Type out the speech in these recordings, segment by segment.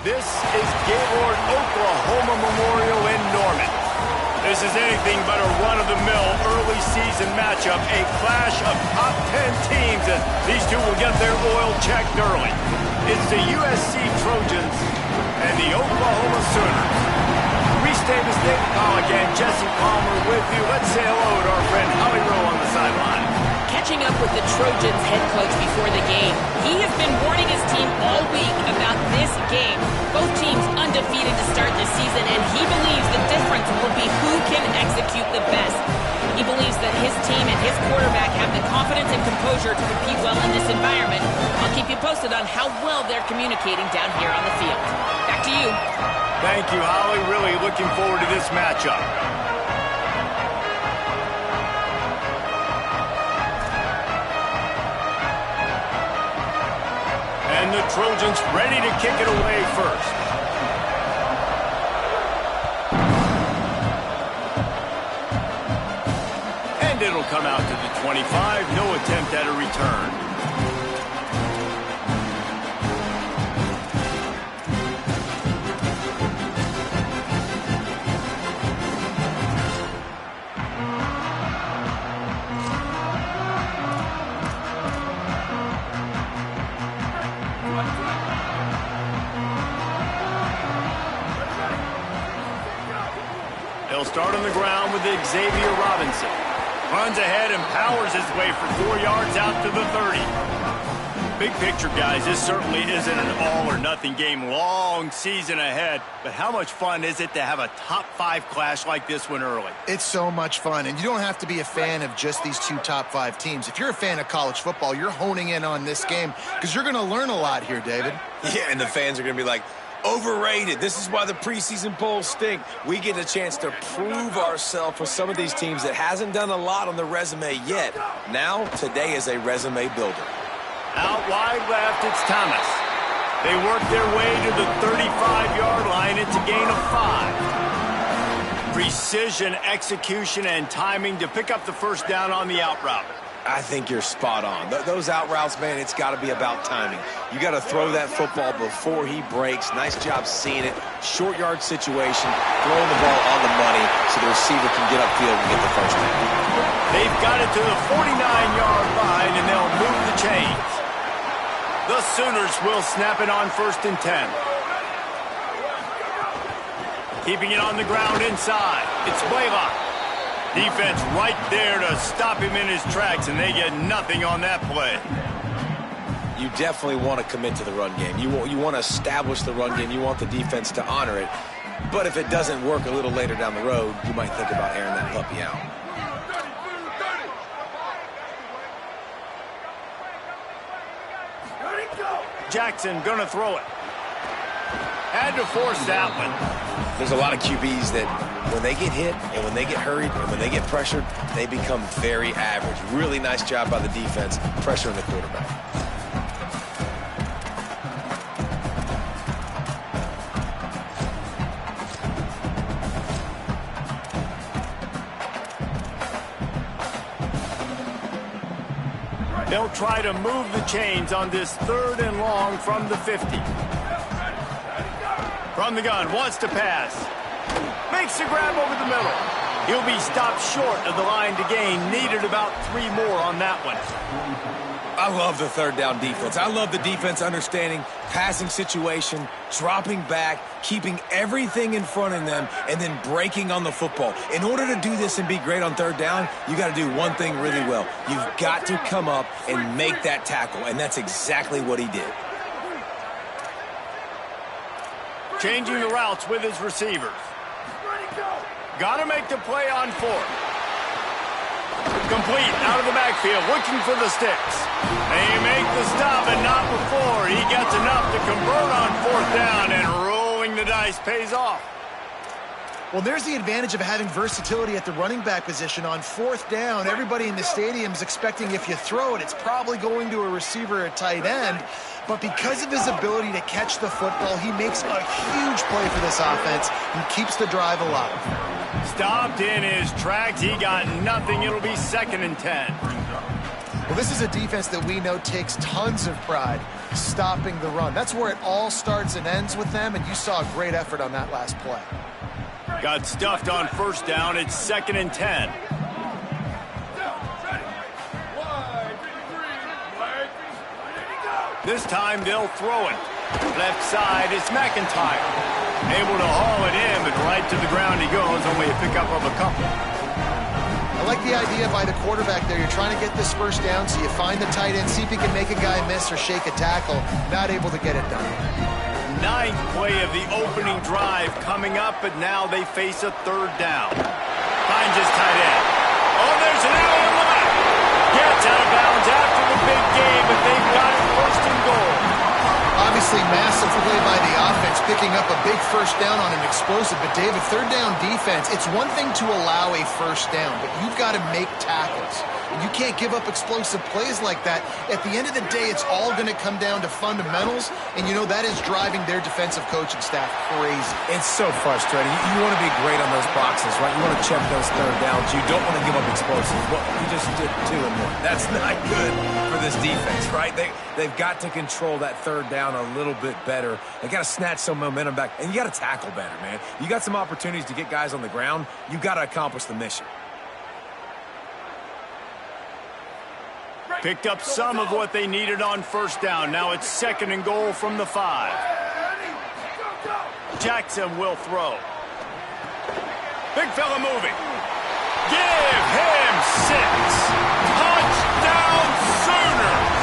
This is Gaylord Oklahoma Memorial in Norman. This is anything but a run-of-the-mill early season matchup, a clash of top 10 teams, and these two will get their oil checked early. It's the USC Trojans and the Oklahoma Sooners. Reese Davis, David Pollack, and Jesse Palmer with you. Let's say hello to our friend Howie Rowe on the sideline. Catching up with the Trojans head coach before the game, he has been warning his team all week about this game. Both teams undefeated to start the season, and he believes the difference will be who can execute the best. He believes that his team and his quarterback have the confidence and composure to compete well in this environment. I'll keep you posted on how well they're communicating down here on the field. Back to you. Thank you, Holly. Really looking forward to this matchup. And the Trojans ready to kick it away first. And it'll come out to the 25. No attempt at a return. He'll start on the ground with Xavier Robinson. Runs ahead and powers his way for 4 yards out to the 30. Big picture, guys, this certainly isn't an all-or-nothing game. Long season ahead. But how much fun is it to have a top-5 clash like this one early? It's so much fun, and you don't have to be a fan of just these two top-5 teams. If you're a fan of college football, you're honing in on this game because you're going to learn a lot here, David. Yeah, and the fans are going to be like, overrated. This is why the preseason polls stink. We get a chance to prove ourselves for some of these teams that hasn't done a lot on the resume yet. Now, today is a resume builder. Out wide left, it's Thomas. They work their way to the 35-yard line. It's a gain of 5. Precision, execution, and timing to pick up the first down on the out route. I think you're spot on. Those out routes, man, it's got to be about timing. You got to throw that football before he breaks. Nice job seeing it. Short yard situation, throwing the ball on the money so the receiver can get upfield and get the first down. They've got it to the 49-yard line, and they'll move the chains. The Sooners will snap it on 1st and 10. Keeping it on the ground inside. It's Blaylock. Defense right there to stop him in his tracks, and they get nothing on that play. You definitely want to commit to the run game. You want to establish the run game. You want the defense to honor it. But if it doesn't work a little later down the road, you might think about airing that puppy out. Jackson gonna throw it. Had to force that one. There's a lot of QBs that when they get hit and when they get hurried and when they get pressured, they become very average. Really nice job by the defense, pressuring the quarterback. They'll try to move the chains on this 3rd and long from the 50. From the gun, wants to pass. Makes the grab over the middle. He'll be stopped short of the line to gain. Needed about 3 more on that one. I love the 3rd down defense. I love the defense understanding passing situation, dropping back, keeping everything in front of them, and then breaking on the football. In order to do this and be great on 3rd down, you got to do one thing really well. You've got to come up and make that tackle, and that's exactly what he did. Changing the routes with his receivers. Got to make the play on 4th. Complete out of the backfield, looking for the sticks. They make the stop, and not before. He gets enough to convert on 4th down, and rolling the dice pays off. Well, there's the advantage of having versatility at the running back position. On 4th down, everybody in the stadium is expecting if you throw it, it's probably going to a receiver at tight end. But because of his ability to catch the football, he makes a huge play for this offense and keeps the drive alive. Stopped in his tracks. He got nothing. It'll be 2nd and 10. Well, this is a defense that we know takes tons of pride. stopping the run. That's where it all starts and ends with them, and you saw a great effort on that last play. Got stuffed on first down. It's 2nd and 10. This time they'll throw it. Left side is McIntyre. Able to haul it in, but right to the ground he goes. Only a pickup of a couple. I like the idea by the quarterback there. You're trying to get this first down, so you find the tight end, see if he can make a guy miss or shake a tackle. Not able to get it done. 9th play of the opening drive coming up, but now they face a 3rd down. Finds his tight end. Oh, there's an out and left. Gets out of bounds after the big game, but they've got it 1st and goal. Obviously, massive play by the offense, picking up a big first down on an explosive. But, David, 3rd down defense, it's one thing to allow a first down, but you've got to make tackles. And you can't give up explosive plays like that. At the end of the day, it's all going to come down to fundamentals, and, you know, that is driving their defensive coaching staff crazy. It's so frustrating. You want to be great on those boxes, right? You want to check those 3rd downs. You don't want to give up explosives. Well, you just did 2 and 1. That's not good for this defense, right? They've got to control that 3rd down a little bit better. They got to snatch some momentum back, and you got to tackle better, man. You got some opportunities to get guys on the ground. You got to accomplish the mission. Picked up some of what they needed on first down. Now it's 2nd and goal from the 5. Jackson will throw. Big fella moving. Give him 6. Touchdown Sooners!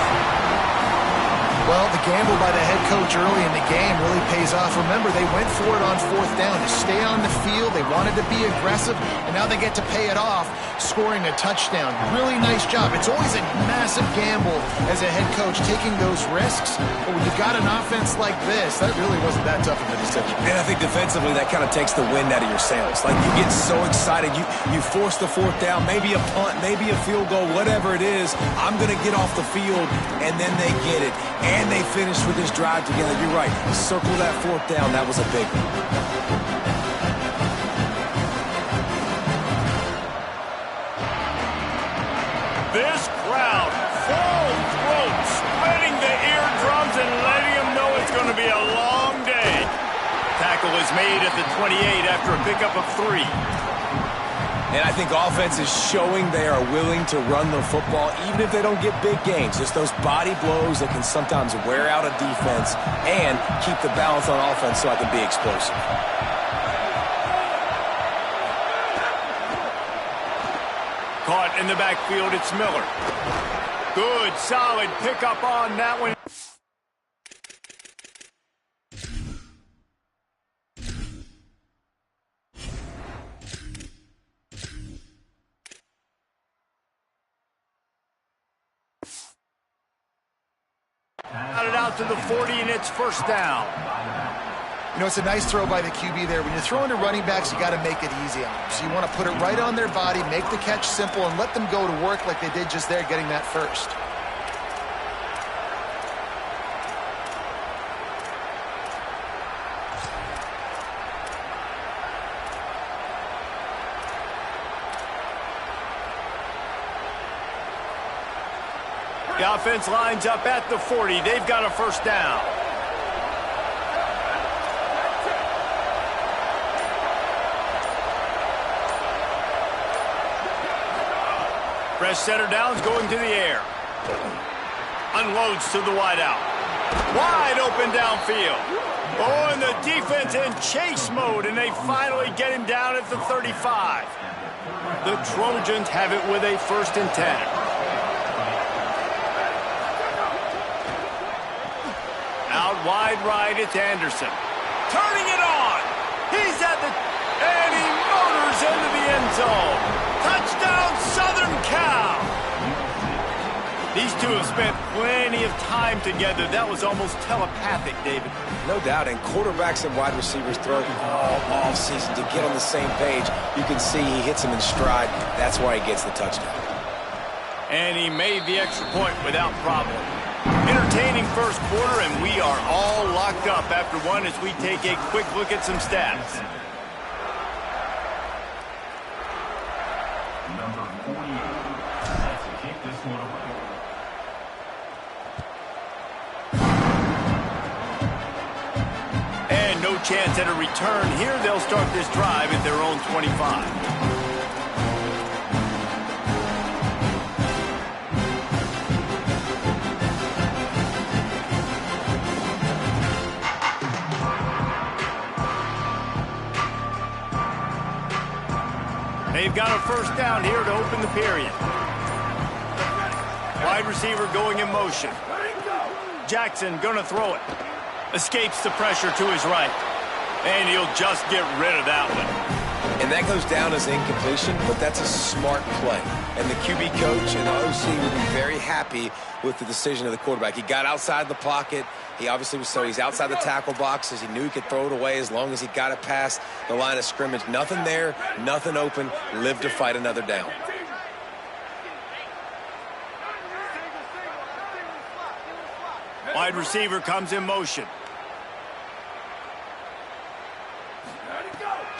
Well, the gamble by the head coach early in the game really pays off. Remember, they went for it on 4th down to stay on the field. They wanted to be aggressive, and now they get to pay it off, scoring a touchdown. Really nice job. It's always a massive gamble as a head coach taking those risks, but when you've got an offense like this, that really wasn't that tough of a decision. And I think defensively, that kind of takes the wind out of your sails. Like, you get so excited. You force the 4th down, maybe a punt, maybe a field goal, whatever it is. I'm going to get off the field, and then they get it. And they finish with this drive together. You're right. Circle that 4th down. That was a big one. This crowd, full throat, spreading the eardrums and letting them know it's going to be a long day. Tackle is made at the 28 after a pickup of 3. And I think offense is showing they are willing to run the football, even if they don't get big gains. Just those body blows that can sometimes wear out a defense and keep the balance on offense so I can be explosive. Caught in the backfield, it's Miller. Good, solid pickup on that one. Got it out to the 40, and it's 1st down. You know, it's a nice throw by the QB there. When you're throwing to running backs, you got to make it easy on them. So you want to put it right on their body, make the catch simple, and let them go to work like they did just there, getting that first. The offense lines up at the 40. They've got a 1st down. Fresh center downs going to the air. Unloads to the wideout. Wide open downfield. Oh, and the defense in chase mode, and they finally get him down at the 35. The Trojans have it with a 1st and 10. Out wide right, it's Anderson. Turning it on. He's at the... and he motors into the end zone. Touchdown, Southern Cal. These two have spent plenty of time together. That was almost telepathic, David. No doubt, and quarterbacks and wide receivers throw all offseason to get on the same page. You can see he hits him in stride. That's why he gets the touchdown. And he made the extra point without problem. Entertaining first quarter, and we are all locked up after one as we take a quick look at some stats. Number 48 has to kick this one away. chance at a return. Here they'll start this drive at their own 25. They've got a first down here to open the period. Wide receiver going in motion. Jackson going to throw it. Escapes the pressure to his right. And he'll just get rid of that one. And that goes down as incompletion, but that's a smart play. And the QB coach and the OC would be very happy with the decision of the quarterback. He got outside the pocket. He obviously was so he's outside the tackle boxes. He knew he could throw it away as long as he got it past the line of scrimmage. Nothing there, nothing open. Live to fight another down. Wide receiver comes in motion.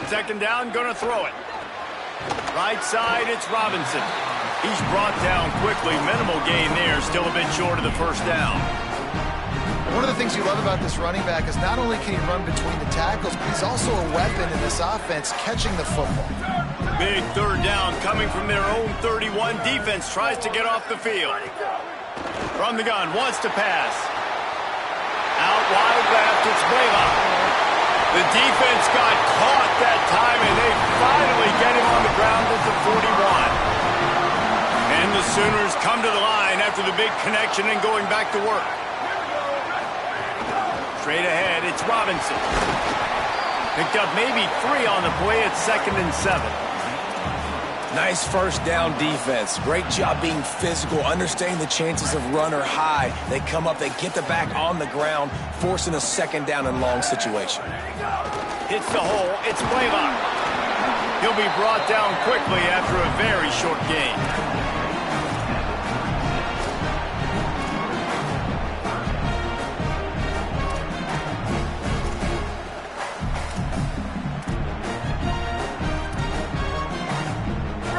Second down, going to throw it. Right side, it's Robinson. He's brought down quickly. Minimal gain there, still a bit short of the first down. One of the things you love about this running back is not only can he run between the tackles, but he's also a weapon in this offense catching the football. Big third down coming from their own 31. Defense tries to get off the field. From the gun, wants to pass. Out wide left, it's Blaylock. The defense got caught that time, and they finally get him on the ground at the 41. And the Sooners come to the line after the big connection and going back to work. Straight ahead, it's Robinson. Picked up maybe 3 on the play at 2nd and 7. Nice first down defense. Great job being physical, understanding the chances of run are high. They come up, they get the back on the ground, forcing a second down and long situation. Hits the hole, it's Blaylock. He'll be brought down quickly after a very short gain.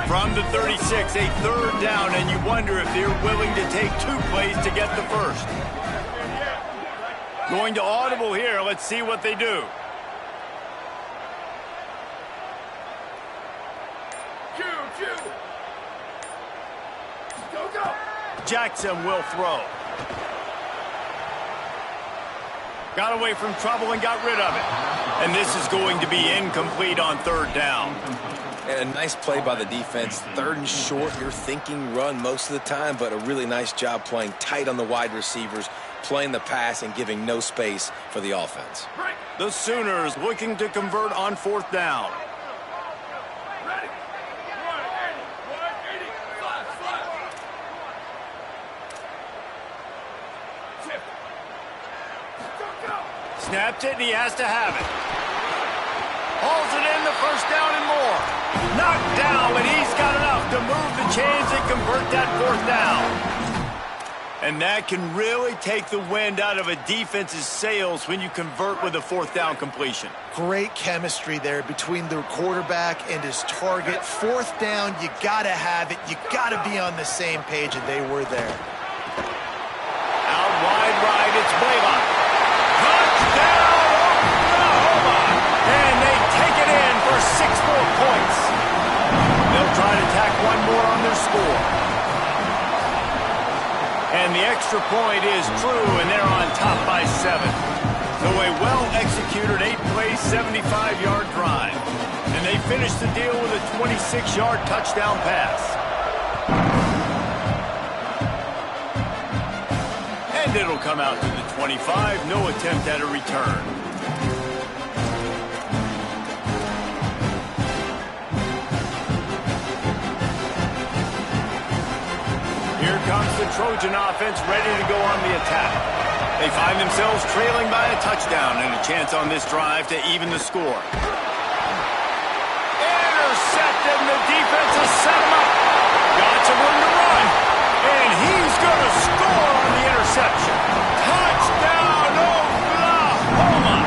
From the 36, a third down, and you wonder if they're willing to take 2 plays to get the first. Going to audible here. Let's see what they do. Jackson will throw. Got away from trouble and got rid of it. And this is going to be incomplete on third down. And a nice play by the defense. 3rd and short, you're thinking run most of the time, but a really nice job playing tight on the wide receivers, playing the pass and giving no space for the offense. The Sooners looking to convert on 4th down. Snapped it, and he has to have it. Hauls it in, the first down and more. Knocked down, but he's got enough to move the chains and convert that 4th down. And that can really take the wind out of a defense's sails when you convert with a 4th down completion. Great chemistry there between the quarterback and his target. 4th down, you gotta have it. You gotta be on the same page, and they were there. Out wide right, it's Blaylock. Touchdown, Oklahoma! And they take it in for 6 more points. They'll try to tack 1 more on their score. And the extra point is true, and they're on top by 7. So a well-executed 8-play, 75-yard drive. And they finish the deal with a 26-yard touchdown pass. And it'll come out to the 25. No attempt at a return. Here comes the Trojan offense ready to go on the attack. They find themselves trailing by a touchdown and a chance on this drive to even the score. Intercepted, and the defense has set him up. Got some room to run. And he's going to score on the interception. Touchdown, Oklahoma!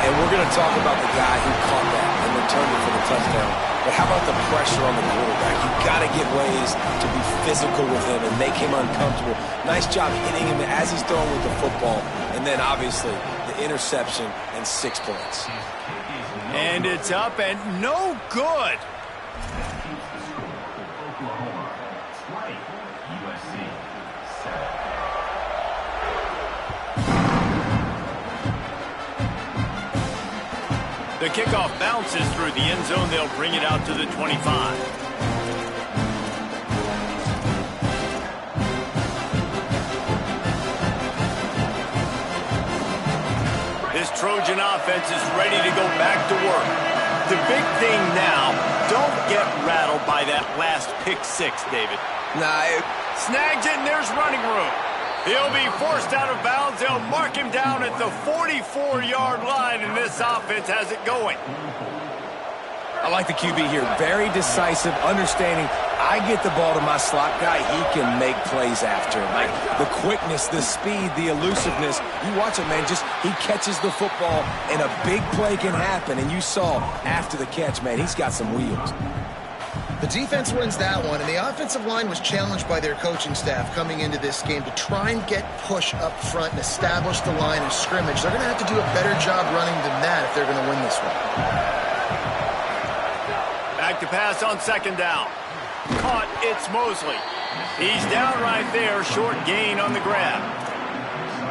And we're going to talk about the guy who caught that and returned it for the touchdown. But how about the pressure on the quarterback? You've got to get ways to be physical with him and make him uncomfortable. Nice job hitting him as he's throwing with the football. And then, obviously, the interception, and 6 points. And it's up and no good. The kickoff bounces through the end zone. They'll bring it out to the 25. This Trojan offense is ready to go back to work. The big thing now, don't get rattled by that last pick six, David. Snags it, and there's running room. He'll be forced out of bounds. They'll mark him down at the 44-yard line, and this offense has it going. I like the QB here. Very decisive, understanding I get the ball to my slot guy, he can make plays after. Like the quickness, the speed, the elusiveness. You watch it, man, just he catches the football and a big play can happen. And you saw after the catch, man, he's got some wheels. The defense wins that one, and the offensive line was challenged by their coaching staff coming into this game to try and get push up front and establish the line of scrimmage. They're going to have to do a better job running than that if they're going to win this one. Back to pass on second down. Caught, it's Mosley. He's down right there, short gain on the grab.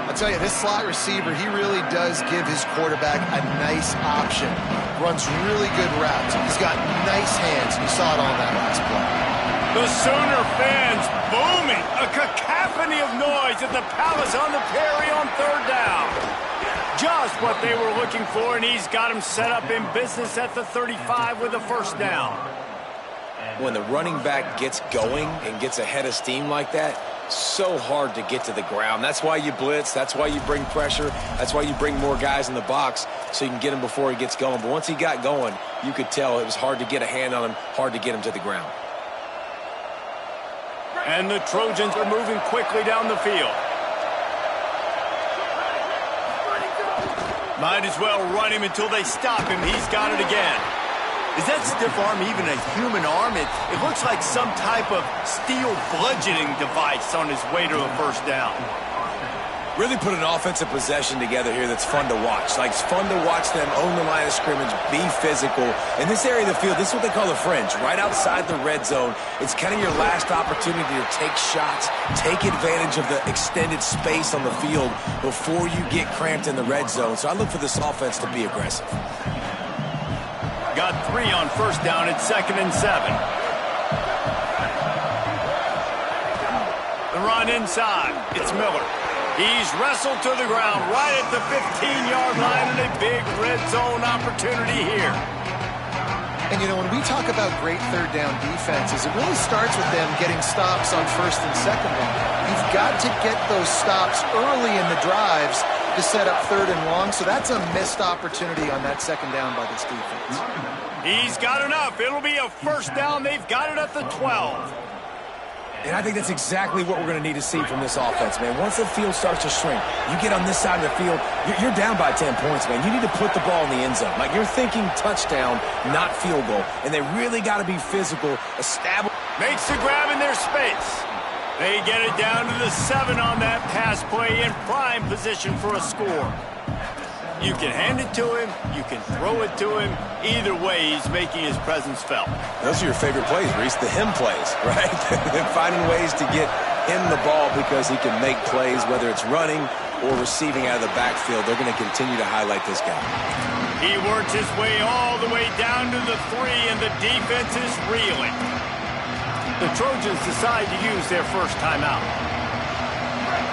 I'll tell you, this slot receiver, he really does give his quarterback a nice option. Runs really good routes. He's got nice hands. You saw it on that last play. The Sooner fans booming. A cacophony of noise at the Palace on the Prairie on third down. Just what they were looking for, and he's got him set up in business at the 35 with a first down. When the running back gets going and gets ahead of steam like that, so hard to get to the ground. That's why you blitz. That's why you bring pressure. That's why you bring more guys in the box so you can get him before he gets going. But once he got going, you could tell it was hard to get a hand on him, hard to get him to the ground. And the Trojans are moving quickly down the field. Might as well run him until they stop him. He's got it again. Is that stiff arm even a human arm? It looks like some type of steel bludgeoning device on his way to a first down. Really put an offensive possession together here that's fun to watch. Like, it's fun to watch them own the line of scrimmage, be physical. In this area of the field, this is what they call the fringe, right outside the red zone. It's kind of your last opportunity to take shots, take advantage of the extended space on the field before you get cramped in the red zone. So I look for this offense to be aggressive. Got 3 on first down at 2nd and 7. The run inside. It's Miller. He's wrestled to the ground right at the 15-yard line and a big red zone opportunity here. And, you know, when we talk about great third down defenses, it really starts with them getting stops on first and second down. You've got to get those stops early in the drives to set up third and long, so that's a missed opportunity on that second down by this defense. He's got enough. It'll be a first down. They've got it at the 12. And I think that's exactly what we're going to need to see from this offense, man. Once the field starts to shrink, you get on this side of the field, you're down by 10 points, man. You need to put the ball in the end zone. Like, you're thinking touchdown, not field goal. And they really got to be physical, establish. Makes the grab in their space. They get it down to the 7 on that pass play in prime position for a score. You can hand it to him. You can throw it to him. Either way, he's making his presence felt. Those are your favorite plays, Reese, the him plays, right? They're finding ways to get him the ball because he can make plays, whether it's running or receiving out of the backfield. They're going to continue to highlight this guy. He works his way all the way down to the 3, and the defense is reeling. The Trojans decide to use their first timeout.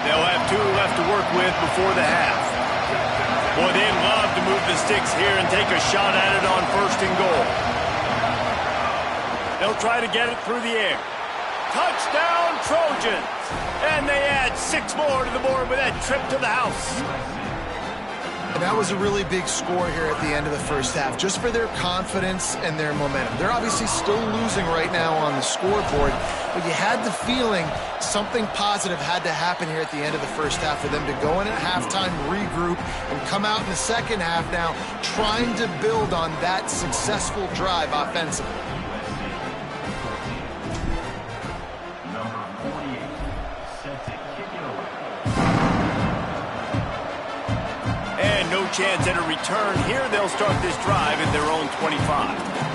They'll have 2 left to work with before the half. Boy, they'd love to move the sticks here and take a shot at it on first and goal. They'll try to get it through the air. Touchdown, Trojans! And they add 6 more to the board with that trip to the house. And that was a really big score here at the end of the first half, just for their confidence and their momentum. They're obviously still losing right now on the scoreboard, but you had the feeling something positive had to happen here at the end of the first half for them to go in at halftime, regroup, and come out in the second half now trying to build on that successful drive offensively. chance at a return. Here they'll start this drive at their own 25.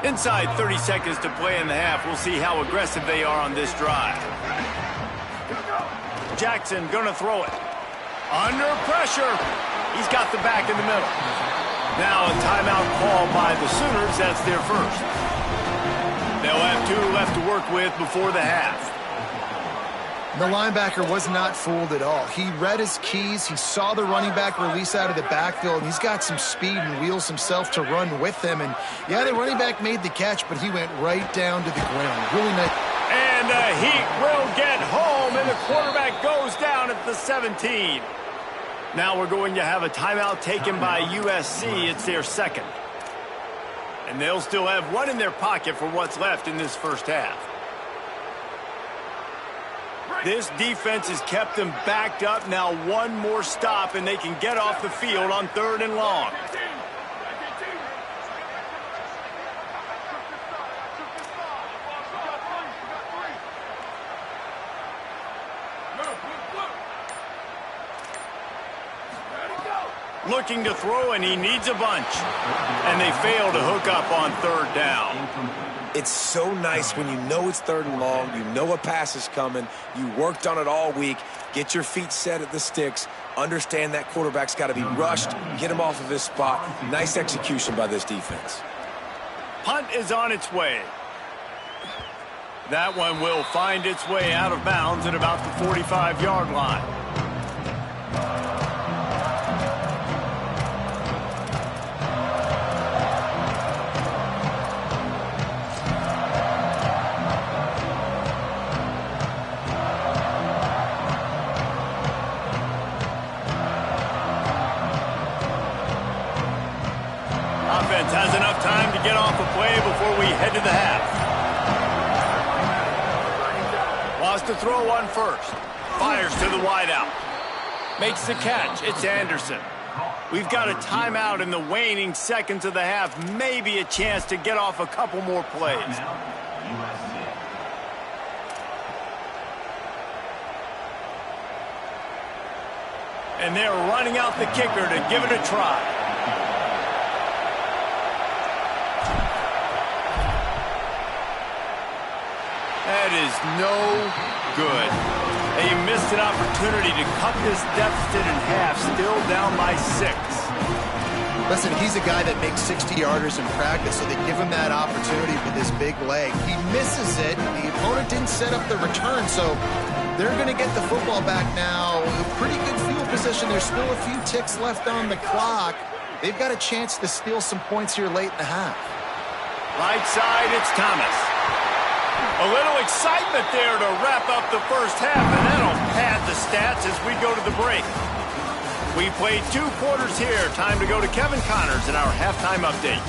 Inside 30 seconds to play in the half. We'll see how aggressive they are on this drive. Jackson gonna throw it. Under pressure. He's got the back in the middle. Now a timeout call by the Sooners. That's their first. They'll have 2 left to work with before the half. The linebacker was not fooled at all. He read his keys. He saw the running back release out of the backfield, and he's got some speed and wheels himself to run with him. And, yeah, the running back made the catch, but he went right down to the ground. Really nice. And the Heat will get home, and the quarterback goes down at the 17. Now we're going to have a timeout taken by USC. It's their second. And they'll still have 1 in their pocket for what's left in this first half. This defense has kept them backed up. Now 1 more stop, and they can get off the field on 3rd and long. Looking to throw, and he needs a bunch. And they fail to hook up on 3rd down. It's so nice when you know it's 3rd and long, you know a pass is coming, you worked on it all week, get your feet set at the sticks, understand that quarterback's got to be rushed, get him off of his spot. Nice execution by this defense. Punt is on its way. That one will find its way out of bounds at about the 45-yard line. Has enough time to get off a play before we head to the half. Wants to throw one first. Fires to the wideout. Makes the catch. It's Anderson. We've got a timeout in the waning seconds of the half. Maybe a chance to get off a couple more plays. And they're running out the kicker to give it a try. That is no good. They missed an opportunity to cut this deficit in half, still down by 6. Listen, he's a guy that makes 60-yarders in practice, so they give him that opportunity with his big leg. He misses it. The opponent didn't set up the return, so they're going to get the football back now. A pretty good field position. There's still a few ticks left on the clock. They've got a chance to steal some points here late in the half. Right side, it's Thomas. A little excitement there to wrap up the first half, and that'll pad the stats as we go to the break. We played 2 quarters here. Time to go to Kevin Connors in our halftime update.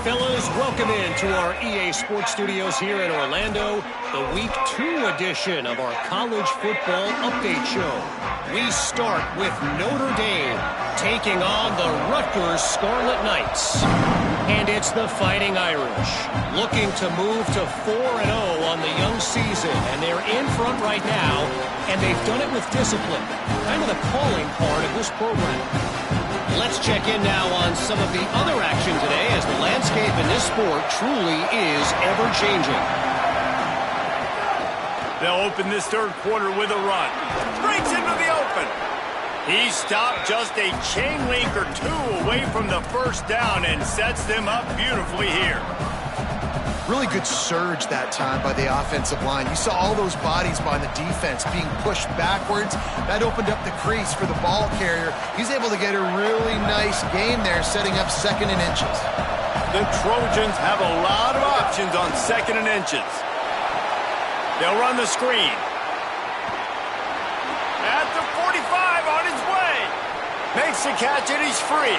Fellas, welcome into our EA Sports Studios here in Orlando, the Week 2 edition of our college football update show. We start with Notre Dame taking on the Rutgers Scarlet Knights. And it's the Fighting Irish looking to move to 4-0 on the young season. And they're in front right now, and they've done it with discipline. Kind of the calling part of this program. Let's check in now on some of the other action today as the landscape in this sport truly is ever-changing. They'll open this 3rd quarter with a run. Breaks into the open. He stopped just a chain link or 2 away from the first down and sets them up beautifully here. Really good surge that time by the offensive line. You saw all those bodies by the defense being pushed backwards. That opened up the crease for the ball carrier. He's able to get a really nice gain there, setting up 2nd and inches. The Trojans have a lot of options on 2nd and inches. They'll run the screen. At the 45 on his way. Makes the catch and he's free.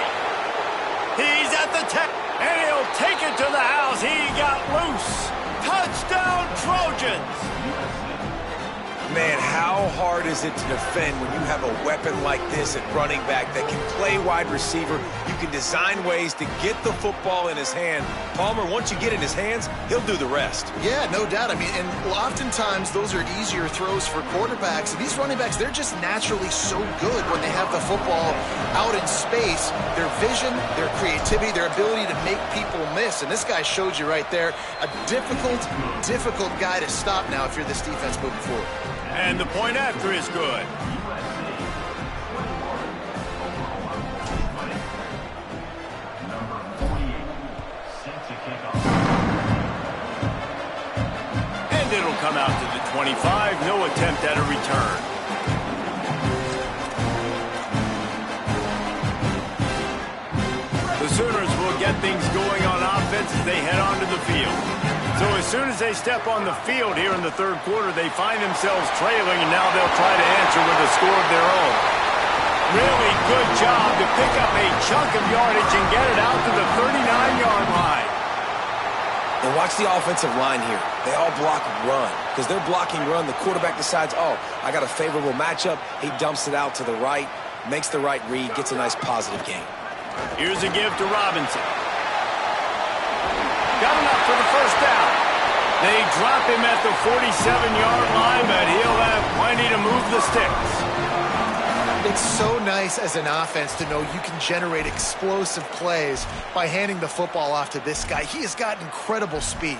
He's at the 10. And he'll take it to the house. He got loose. Touchdown, Trojans. man, how hard is it to defend when you have a weapon like this at running back that can play wide receiver? You can design ways to get the football in his hand. Palmer, once you get in his hands, he'll do the rest. Yeah, no doubt. I mean, and oftentimes those are easier throws for quarterbacks. And these running backs, they're just naturally so good when they have the football out in space. Their vision, their creativity, their ability to make people miss. And this guy showed you right there, a difficult guy to stop now if you're this defense moving forward. And the point after is good. And it'll come out to the 25. No attempt at a return. The Sooners will get things going on offense as they head onto the field. So as soon as they step on the field here in the third quarter, they find themselves trailing, and now they'll try to answer with a score of their own. Really good job to pick up a chunk of yardage and get it out to the 39-yard line. And watch the offensive line here. They all block run. Because they're blocking run, the quarterback decides, oh, I got a favorable matchup. He dumps it out to the right, makes the right read, gets a nice positive gain. Here's a give to Robinson. Got enough for the first down. They drop him at the 47-yard line, but he'll have plenty to move the sticks. It's so nice as an offense to know you can generate explosive plays by handing the football off to this guy. He has got incredible speed.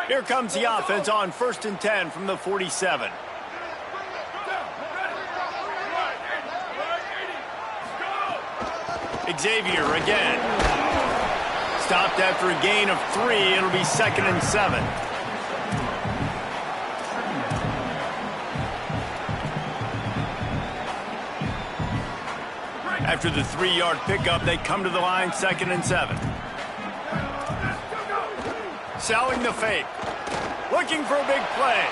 Here comes the offense on 1st and 10 from the 47. Xavier again. Stopped after a gain of 3. It'll be 2nd and 7. After the 3-yard pickup, they come to the line, 2nd and 7. Selling the fake. Looking for a big play.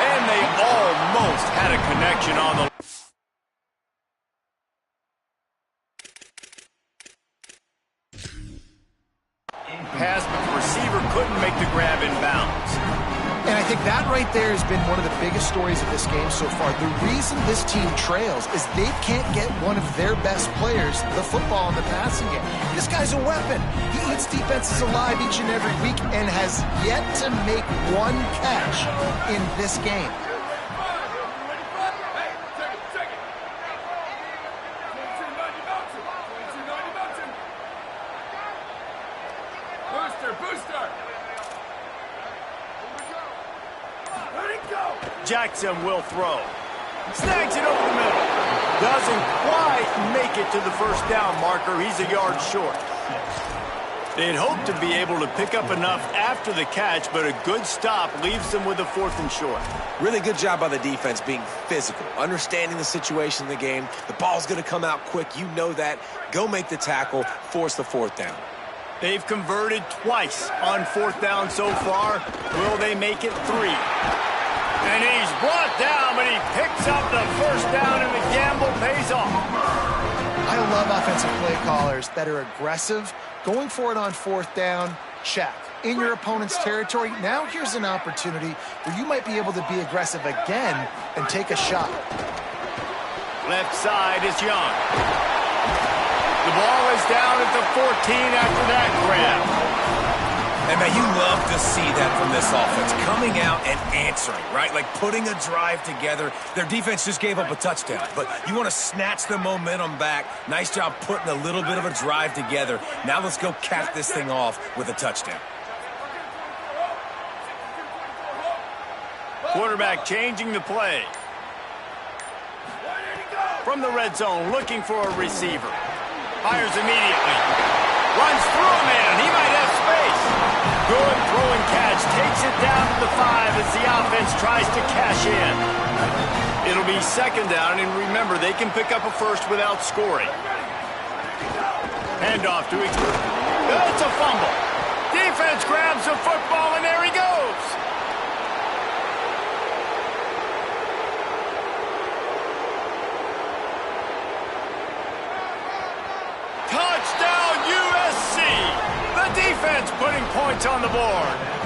And they almost had a connection on the pass, but the receiver couldn't make the grab in bounds. And I think that right there has been one of the biggest stories of this game so far. The reason this team trails is they can't get one of their best players the football in the passing game. This guy's a weapon. He eats defenses alive each and every week and has yet to make one catch in this game. Jackson will throw. Snags it over the middle. Doesn't quite make it to the first down marker. He's a yard short. They'd hoped to be able to pick up enough after the catch, but a good stop leaves them with a 4th and short. Really good job by the defense being physical, understanding the situation in the game. The ball's going to come out quick. You know that. Go make the tackle, force the 4th down. They've converted twice on 4th down so far. Will they make it 3? And he's brought down, but he picks up the first down, and the gamble pays off. I love offensive play callers that are aggressive. Going for it on 4th down, check. In your opponent's territory, now here's an opportunity where you might be able to be aggressive again and take a shot. Left side is Young. The ball is down at the 14 after that grab. And, man, you love to see that from this offense, coming out and answering, right? Like putting a drive together. Their defense just gave up a touchdown, but you want to snatch the momentum back. Nice job putting a little bit of a drive together. Now let's go cap this thing off with a touchdown. Quarterback changing the play. From the red zone, looking for a receiver. Fires immediately. Runs through a man. He might have space. Good throwing catch. Takes it down to the 5 as the offense tries to cash in. It'll be 2nd down, and remember, they can pick up a first without scoring. Handoff to Xavier. It's a fumble. Defense grabs the football, and there he goes. Touchdown, USC! points on the board.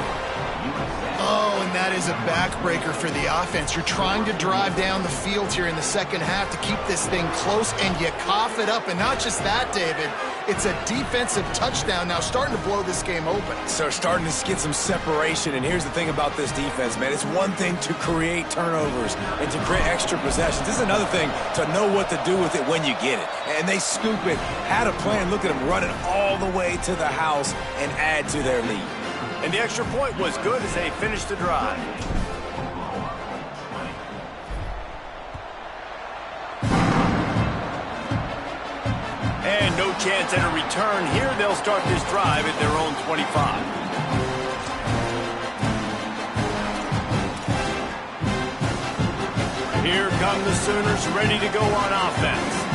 Oh, and that is a backbreaker for the offense. You're trying to drive down the field here in the second half to keep this thing close, and you cough it up. And not just that, David, it's a defensive touchdown now starting to blow this game open. So starting to get some separation, and here's the thing about this defense, man. It's one thing to create turnovers and to create extra possessions. This is another thing to know what to do with it when you get it. And they scoop it, had a plan, look at them running all the way to the house and add to their lead. And the extra point was good as they finished the drive. And no chance at a return here. They'll start this drive at their own 25. Here come the Sooners ready to go on offense.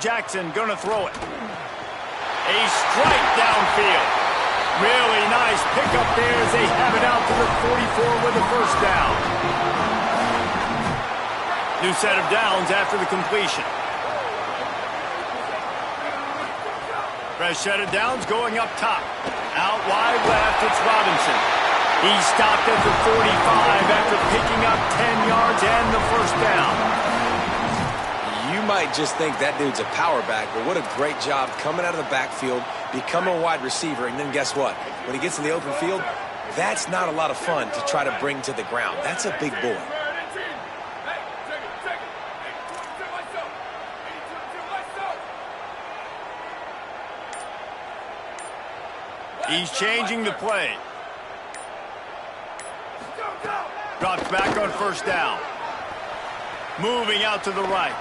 Jackson gonna throw it. A strike downfield. Really nice pickup there as they have it out to the 44 with a first down. New set of downs after the completion. Fresh set of downs going up top. Out wide left, it's Robinson. He stopped at the 45 after picking up 10 yards and the first down. You might just think that dude's a power back, but what a great job coming out of the backfield, becoming a wide receiver, and then guess what? When he gets in the open field, that's not a lot of fun to try to bring to the ground. That's a big boy. He's changing the play. Drops back on first down. Moving out to the right.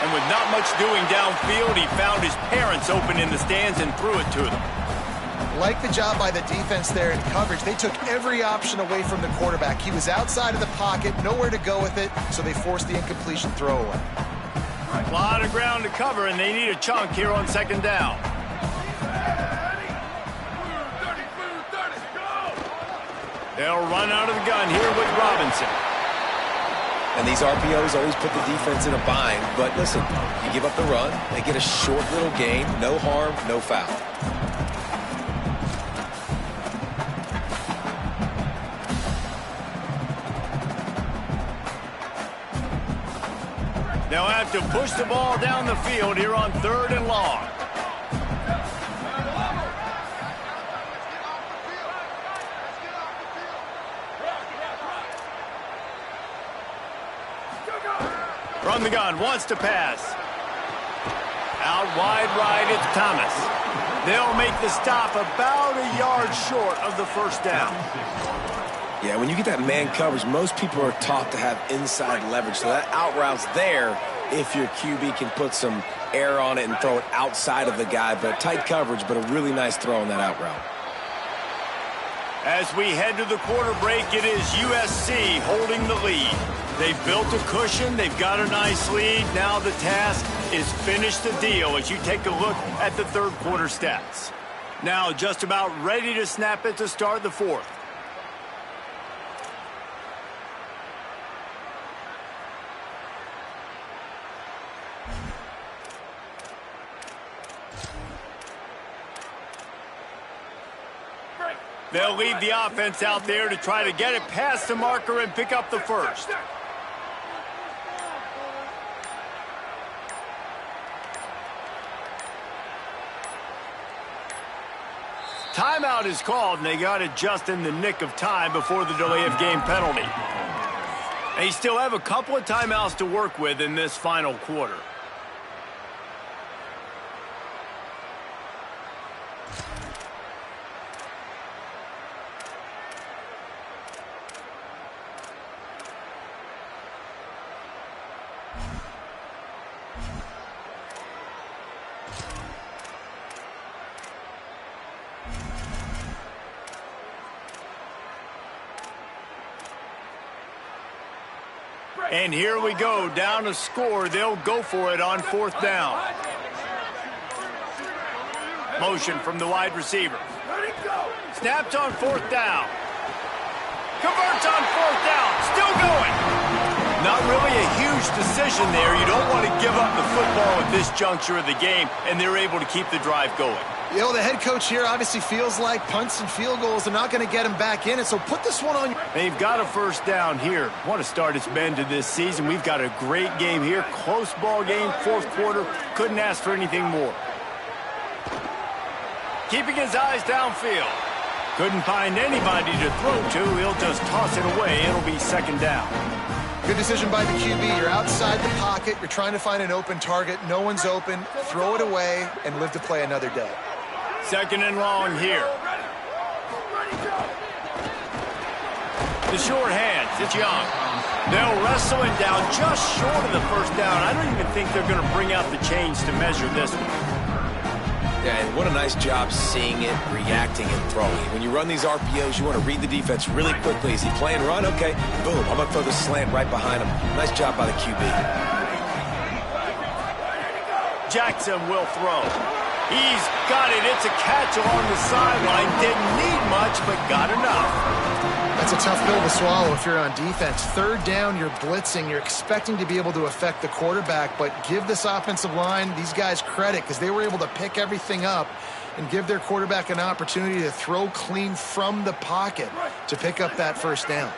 And with not much doing downfield, he found his parents open in the stands and threw it to them. Like the job by the defense there in coverage. They took every option away from the quarterback. He was outside of the pocket, nowhere to go with it, so they forced the incompletion throwaway. A lot of ground to cover, and they need a chunk here on second down. They'll run out of the gun here with Robinson. And these RPOs always put the defense in a bind. But listen, you give up the run, they get a short little gain, no harm, no foul. They'll have to push the ball down the field here on 3rd and long. From the gun, wants to pass. Out wide right, it's Thomas. They'll make the stop about a yard short of the first down. Yeah, when you get that man coverage, most people are taught to have inside leverage. So that out route's there if your QB can put some air on it and throw it outside of the guy. But tight coverage, but a really nice throw on that out route. As we head to the quarter break, it is USC holding the lead. They've built a cushion. They've got a nice lead. Now the task is finish the deal as you take a look at the third quarter stats. Now just about ready to snap it to start the fourth. They'll leave the offense out there to try to get it past the marker and pick up the first. Timeout is called, and they got it just in the nick of time before the delay of game penalty. They still have a couple of timeouts to work with in this final quarter. And here we go, down a score. They'll go for it on fourth down. Motion from the wide receiver. Snapped on fourth down. Converts on fourth down. Still going. Not really a huge decision there. You don't want to give up the football at this juncture of the game, and they're able to keep the drive going. You know, the head coach here obviously feels like punts and field goals are not going to get him back in it, so put this one on. They've got a first down here. What a start it's been to this season. We've got a great game here. Close ball game, fourth quarter. Couldn't ask for anything more. Keeping his eyes downfield. Couldn't find anybody to throw to. He'll just toss it away. It'll be second down. Good decision by the QB. You're outside the pocket. You're trying to find an open target. No one's open. Throw it away and live to play another day. Second and long here. The short hands. It's Young. They'll wrestle him down just short of the first down. I don't even think they're going to bring out the chains to measure this one. Yeah, and what a nice job seeing it, reacting, and throwing. When you run these RPOs, you want to read the defense really quickly. Is he playing run? Okay, boom. I'm going to throw the slant right behind him. Nice job by the QB. Jackson will throw. He's got it. It's a catch along the sideline. Didn't need much, but got enough. That's a tough pill to swallow if you're on defense. Third down, you're blitzing. You're expecting to be able to affect the quarterback, but give this offensive line, these guys, credit because they were able to pick everything up and give their quarterback an opportunity to throw clean from the pocket to pick up that first down.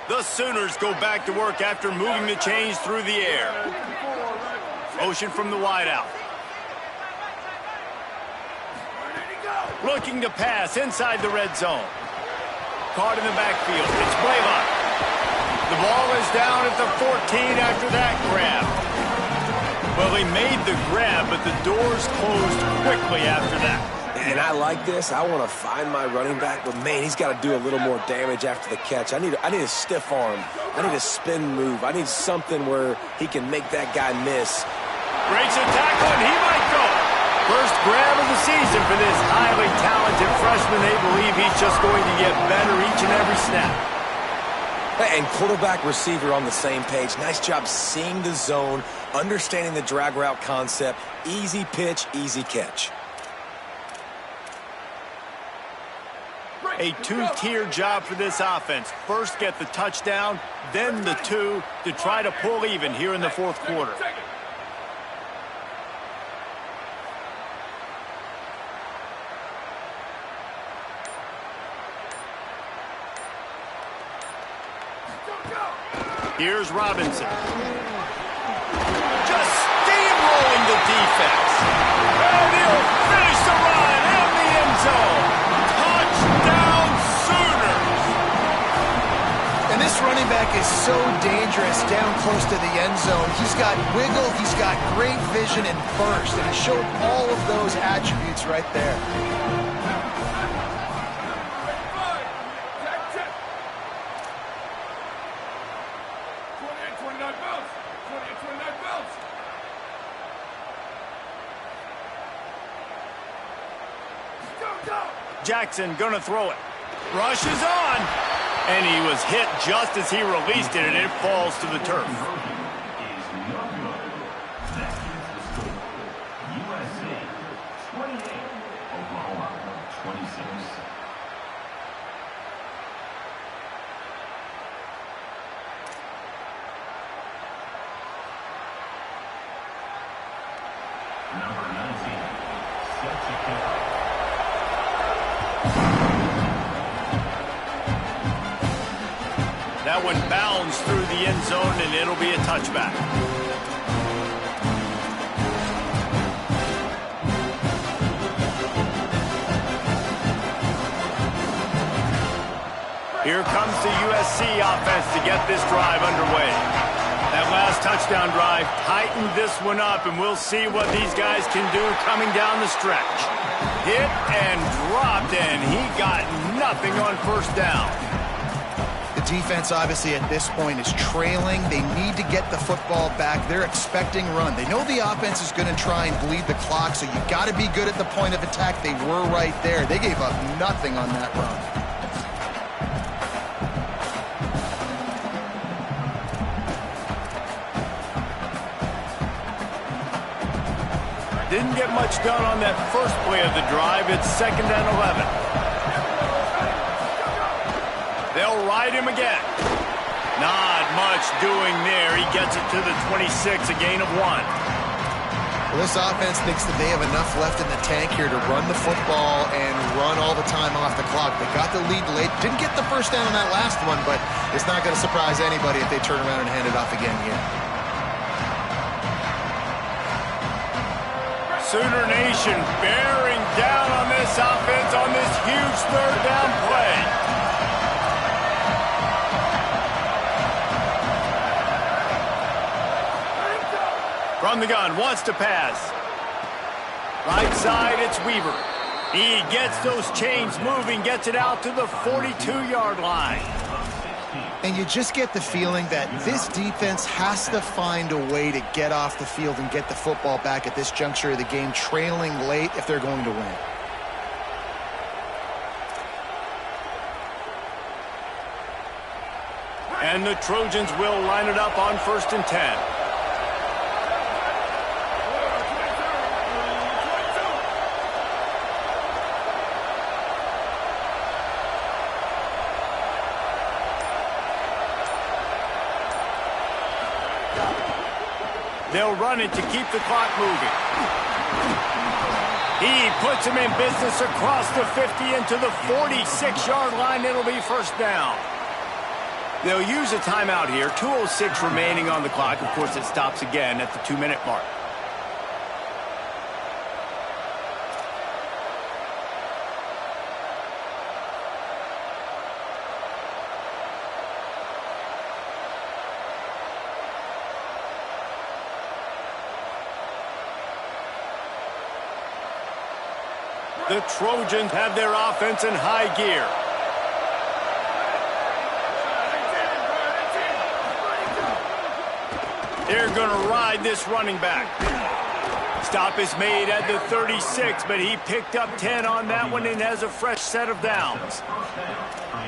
The Sooners go back to work after moving the chains through the air. Motion from the wideout. Looking to pass inside the red zone. Caught in the backfield. It's Blaylock. The ball is down at the 14 after that grab. Well, they made the grab, but the doors closed quickly after that. And I like this. I want to find my running back, but, man, he's got to do a little more damage after the catch. I need a stiff arm. I need a spin move. I need something where he can make that guy miss. Breaks a tackle, and he might go. First grab of the season for this highly talented freshman. They believe he's just going to get better each and every snap. And quarterback receiver on the same page. Nice job seeing the zone, understanding the drag route concept. Easy pitch, easy catch. A two-tier job for this offense. First get the touchdown, then the two to try to pull even here in the fourth quarter. Here's Robinson. Just steamrolling the defense. And he'll finish the run in the end zone. Touchdown Sooners. And this running back is so dangerous down close to the end zone. He's got wiggle, he's got great vision and burst, and he showed all of those attributes right there. Jackson gonna throw it. Rushes on. And he was hit just as he released it, and it falls to the turf. That one bounds through the end zone, and it'll be a touchback. Here comes the USC offense to get this drive underway. That last touchdown drive tightened this one up, and we'll see what these guys can do coming down the stretch. Hit and dropped, and he got nothing on first down. The defense, obviously, at this point is trailing. They need to get the football back. They're expecting run. They know the offense is going to try and bleed the clock, so you got to be good at the point of attack. They were right there. They gave up nothing on that run. Didn't get much done on that first play of the drive. It's 2nd and 11. They'll ride tried him again. Not much doing there. He gets it to the 26, a gain of 1. Well, this offense thinks that they have enough left in the tank here to run the football and run all the time off the clock. They got the lead late. Didn't get the first down on that last one, but it's not going to surprise anybody if they turn around and hand it off again here. Sooner Nation bearing down on this offense on this huge third down play. From the gun, wants to pass. Right side, it's Weaver. He gets those chains moving, gets it out to the 42-yard line. And you just get the feeling that this defense has to find a way to get off the field and get the football back at this juncture of the game, trailing late if they're going to win. And the Trojans will line it up on 1st and 10. They'll run it to keep the clock moving. He puts him in business across the 50 into the 46-yard line. It'll be 1st down. They'll use a timeout here. 2:06 remaining on the clock. Of course, it stops again at the 2-minute mark. The Trojans have their offense in high gear. They're going to ride this running back. Stop is made at the 36, but he picked up 10 on that one and has a fresh set of downs.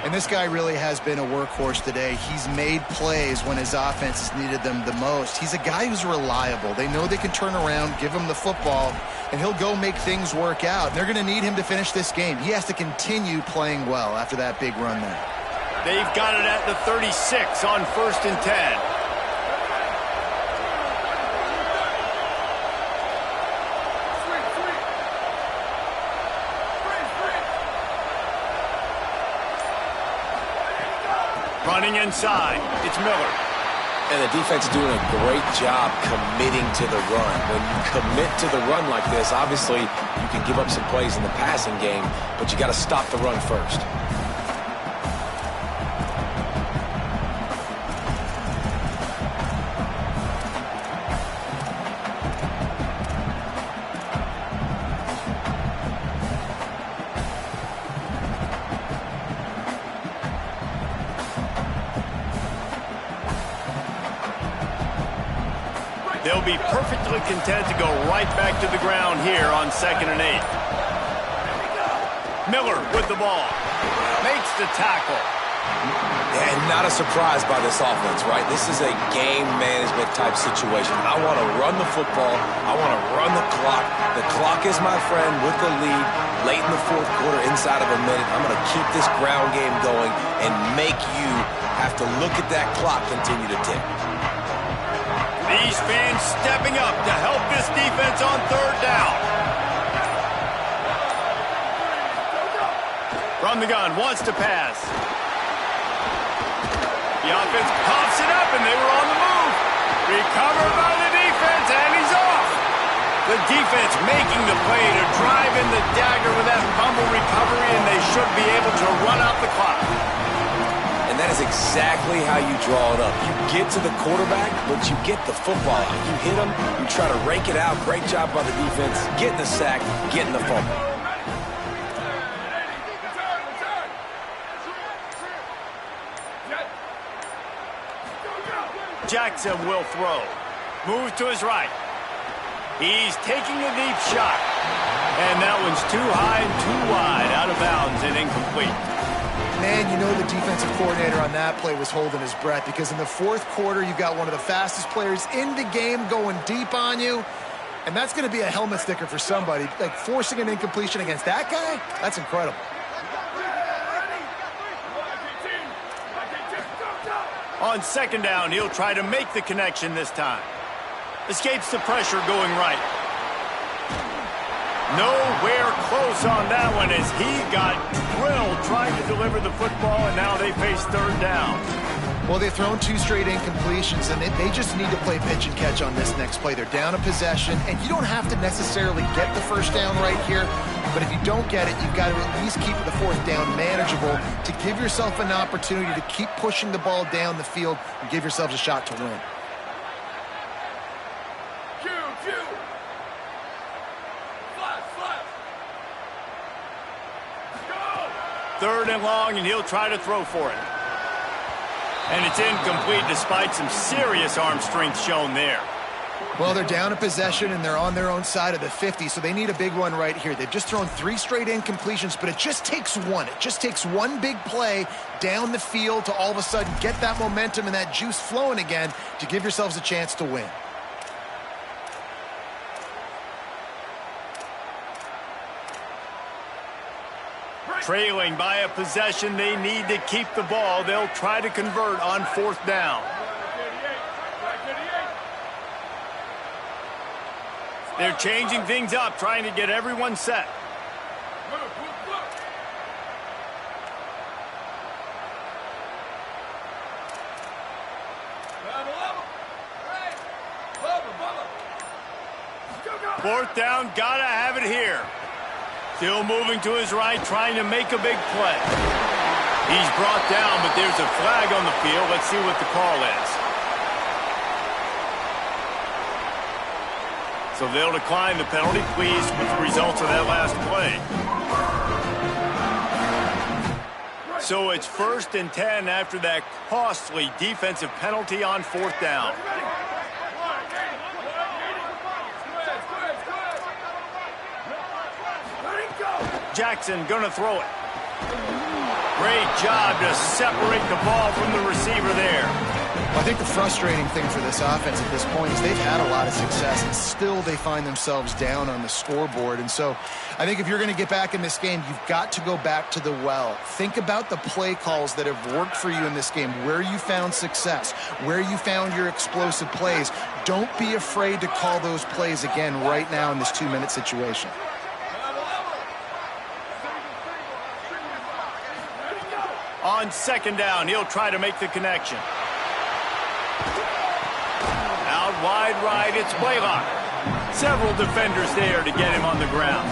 And this guy really has been a workhorse today. He's made plays when his offense has needed them the most. He's a guy who's reliable. They know they can turn around, give him the football, and he'll go make things work out. They're going to need him to finish this game. He has to continue playing well after that big run there. They've got it at the 36 on 1st and 10. Running inside, it's Miller. And the defense is doing a great job committing to the run. When you commit to the run like this, obviously you can give up some plays in the passing game, but you got to stop the run first. They'll be perfectly content to go right back to the ground here on 2nd and 8. Miller with the ball. Makes the tackle. And not a surprise by this offense, right? This is a game management type situation. I want to run the football. I want to run the clock. The clock is my friend with the lead. Late in the 4th quarter, inside of a minute, I'm going to keep this ground game going and make you have to look at that clock continue to tick. These fans stepping up to help this defense on 3rd down. From the gun, wants to pass. The offense pops it up, and they were on the move. Recovered by the defense, and he's off. The defense making the play to drive in the dagger with that fumble recovery, and they should be able to run out the clock. And that is exactly how you draw it up. You get to the quarterback, but you get the football out. You hit him, you try to rake it out. Great job by the defense, getting the sack, getting the fumble. Jackson will throw. Moves to his right. He's taking a deep shot. And that one's too high and too wide, out of bounds and incomplete. Man, you know the defensive coordinator on that play was holding his breath, because in the 4th quarter, you've got one of the fastest players in the game going deep on you, and that's going to be a helmet sticker for somebody. Like, forcing an incompletion against that guy, that's incredible. On second down, he'll try to make the connection this time. Escapes the pressure going right. Nowhere close on that one as he got drilled trying to deliver the football, and now they face third down. Well, they've thrown 2 straight incompletions, and they just need to play pitch and catch on this next play. They're down a possession, and you don't have to necessarily get the first down right here, but if you don't get it, you've got to at least keep the fourth down manageable to give yourself an opportunity to keep pushing the ball down the field and give yourselves a shot to win. Third and long, and he'll try to throw for it. And it's incomplete despite some serious arm strength shown there. Well, they're down a possession, and they're on their own side of the 50, so they need a big one right here. They've just thrown 3 straight incompletions, but it just takes one. It just takes one big play down the field to all of a sudden get that momentum and that juice flowing again to give yourselves a chance to win. Trailing by a possession, they need to keep the ball. They'll try to convert on fourth down. They're changing things up, trying to get everyone set. Fourth down, gotta have it here. Still moving to his right, trying to make a big play. He's brought down, but there's a flag on the field. Let's see what the call is. So they'll decline the penalty, pleased with the results of that last play. So it's 1st and 10 after that costly defensive penalty on fourth down. Jackson gonna throw it. Great job to separate the ball from the receiver there. I think the frustrating thing for this offense at this point is they've had a lot of success, and still they find themselves down on the scoreboard. And so I think if you're going to get back in this game, you've got to go back to the well. Think about the play calls that have worked for you in this game, where you found success, where you found your explosive plays. Don't be afraid to call those plays again right now in this 2-minute situation. On second down, he'll try to make the connection. Out wide right, it's Blaylock. Several defenders there to get him on the ground.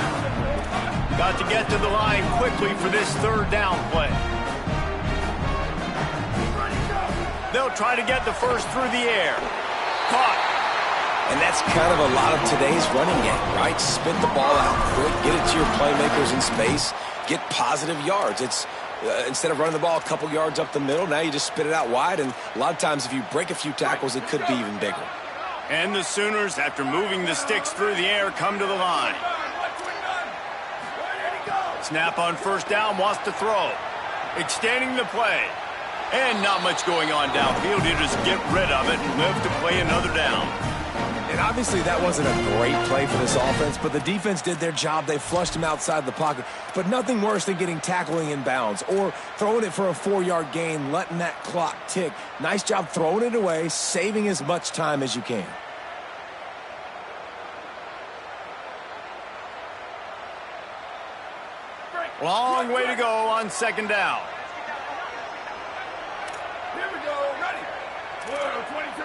Got to get to the line quickly for this third down play. They'll try to get the first through the air. Caught. And that's kind of a lot of today's running game, right? Spit the ball out quick, get it to your playmakers in space, get positive yards. It's instead of running the ball a couple yards up the middle, now you just spit it out wide, and a lot of times if you break a few tackles, it could be even bigger. And the Sooners, after moving the sticks through the air, come to the line. Snap on first down, wants to throw. Extending the play. And not much going on downfield. You just get rid of it and live to play another down. And obviously that wasn't a great play for this offense, but the defense did their job. They flushed him outside the pocket. But nothing worse than getting tackling in bounds or throwing it for a 4-yard gain, letting that clock tick. Nice job throwing it away, saving as much time as you can. Long way to go on second down. Here we go, ready. 22.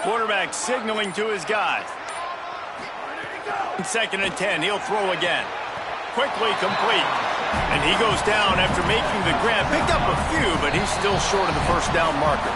Quarterback signaling to his guys. Second and 10, he'll throw again. Quickly complete. And he goes down after making the grab. Picked up a few, but he's still short of the first down marker.